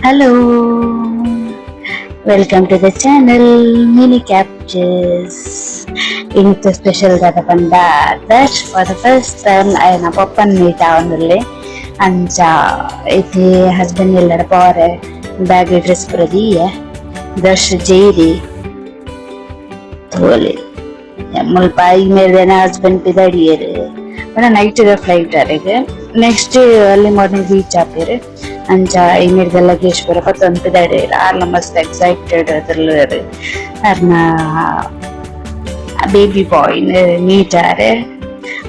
Hello, welcome to the channel Mini Captures. Into special data panda. That's for the first time I na poppan meet avundulle. Ancha iti husband ellada pore bag dress puradiye. Dash jeiri. Tole. Mulpa email na husband pidadiyere. Mana night flight arege. Next day early morning reach apere. ಅಂಚ ಐಮೀರ್ದ luggage ಪೂರ ಪತ್ತೊಂದು ಆರ್ಲ ಮಸ್ತ್ excited ಅದ್ರಲ್ಲರು ಅರ್ನ baby boy meet ಆರೆ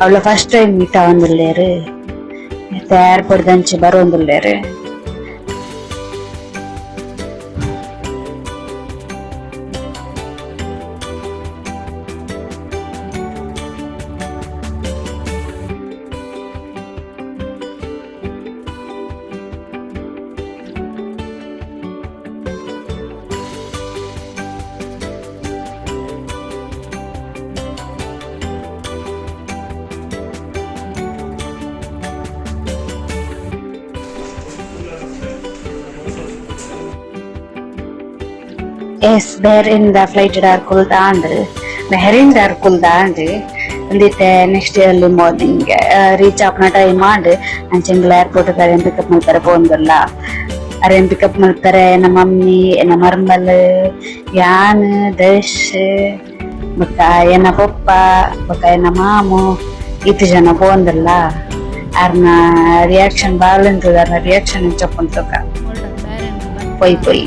ಅವಳ first time meet ಆವಂದುಲ್ಲೇರು ಏರ್ಪೋರ್ಟ್ ದಂಚೆ ಬರೋಂದುಲ್ಲೇರು. ಎಸ್ ಬೇರೆಯಿಂದ ಫ್ಲೈಟ್ ಹಾರ್ಕೊಳ್ತಾಂಡು ಬೇರೆಯಿಂದ ಹಾರ್ಕೊಳ್ತಾಂಡು ಅಂದಿತ್ತೆ ನೆಕ್ಸ್ಟ್ ಅರ್ಲಿ ಮಾರ್ನಿಂಗ್ ರೀಚ್ ಆಪ್ನ ಟೈಮ್ ಆಂಡ್ ಅಂಚೆಂಗ್ಲ ಏರ್ಪೋರ್ಟ್ ಅರೇನ್ ಪಿಕಪ್ ಮಾಡ್ತಾರೆ ಪೋಂದಲ್ಲ ಅರೇನ್ ಪಿಕಪ್ ಮಾಡ್ತಾರೆ ನಮ್ಮ ಮಮ್ಮಿ ನಮ್ಮ ಮರ್ಮಲ್ ಯಾನ್ ದಶ್ ಬೊಕ್ಕ ಎನ್ನ ಪಪ್ಪ ಬೊಕ್ಕ ಎನ್ನ ಮಾಮು ಇತ್ತು ಜನ ಪೋಂದಲ್ಲ ಅರ್ನ ರಿಯಾಕ್ಷನ್ ಬಾಳ ಉಂಟು ಅರ್ನ ರಿಯಾಕ್ಷನ್ ಚಪ್ಪಂತಕ ಪೊಯ್ ಪೊಯ್.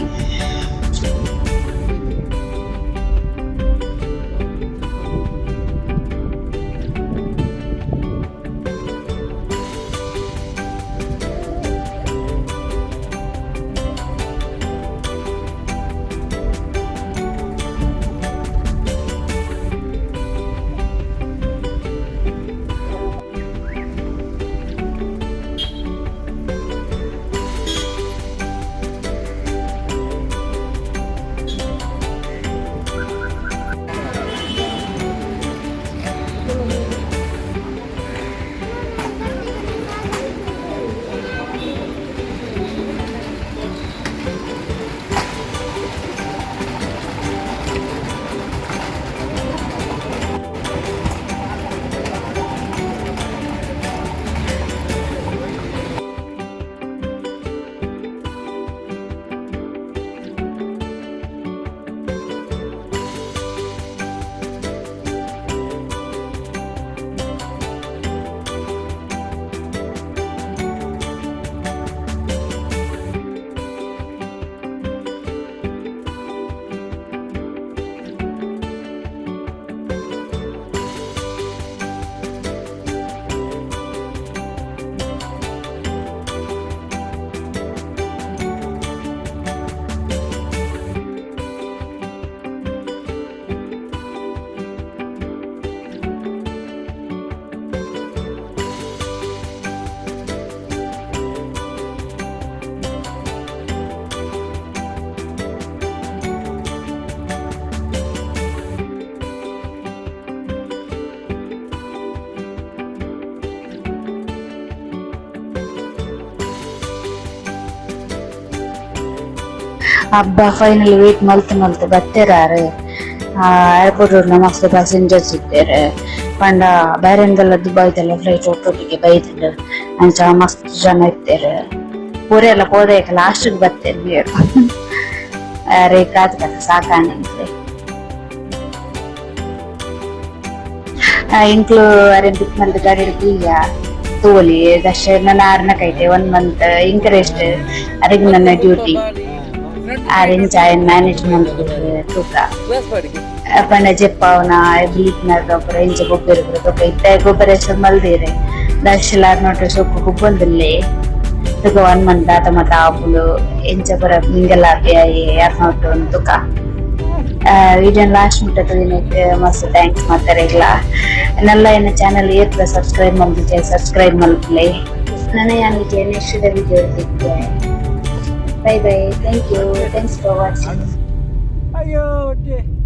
ಹಬ್ಬ ಫೈನಲ್ ವೇಟ್ ಮಲ್ತು ಬತ್ತೇರಾರು ಏರ್ಪೋರ್ಟ್ ರೋಡ್ ಮಸ್ತ್ ಪ್ಯಾಸೆಂಜರ್ಸ್ ಇದ್ದಾರೆ ಪಂಡ ಬೇರೆಂದೆಲ್ಲ ದುಬೈದೆಲ್ಲ ಫ್ಲೈಟ್ ಒಟ್ಟೊಟ್ಟಿಗೆ ಬೈದಿಲ್ಲ ಅಂಚ ಮಸ್ತ್ ಜನ ಇದ್ದಾರೆ ಪೂರೆಲ್ಲ ಪೋದಕ್ಕೆ ಲಾಸ್ಟಿಗೆ ಬರ್ತೇನೆ ಬೇರು ರೇ ಕಾದ ಸಾಕಾಣೆ ಇಂಕ್ಲು ಅರೆ ಬಿಕ್ ಮಂತ್ ಗಾಡಿ ಈಗ ತೋಲಿ ದಶ ನನ್ನ 6ನ ಕೈತೆ 1 ಮಂತ್ ಇಂಕರೆಸ್ಟ್ ಅರೆಗೆ ನನ್ನ ಡ್ಯೂಟಿ ಅರೇಂಜ್ ಆಯನ್ ಮ್ಯಾನೇಜ್ಮೆಂಟ್ ತೂಕ ಪಂಡ ಜೆಪ್ಪವನ ಬೀಟ್ನ ಗೊಬ್ಬರ ಇಂಚ ಗೊಬ್ಬರ ತೂಕ ಇತ್ತ ಗೊಬ್ಬರ ಹೆಸರು ಮಲ್ದಿರೆ ದಶಲಾರ್ ನೋಟ್ರೆ ಸೊಕ್ಕು ಕುಬ್ಬೊಂದಿಲ್ಲೇ ತೂಕ 1 ಮಂತ್ ದಾತ ಮತ ಆಪುಲು ಇಂಚ ಬರ ಮಿಂಗಲ್ ಆಪಿ ಯಾರ್ ನೋಟು ತೂಕ ವಿಡಿಯೋ ಲಾಸ್ಟ್ ಮುಟ್ಟದ ದಿನಕ್ಕೆ ಮಸ್ತ್ ಥ್ಯಾಂಕ್ಸ್ ಮಾಡ್ತಾರೆ ಇಲ್ಲ ನಲ್ಲ ಏನ ಚಾನಲ್ ಏರ್ಲ ಸಬ್ಸ್ಕ್ರೈಬ್ ಮಾಡಿದ್ದೆ ಸಬ್ಸ್ಕ್ರೈಬ್ ಮಾಡ್ಲಿ ನನ್ನ ಯಾನಿಗೆ ನೆಕ್ಸ್ಟ್ ವಿಡಿಯೋ ಇರ್ತೈತೆ. Bye bye. Thank you. Thanks for watching. Ayo, okay.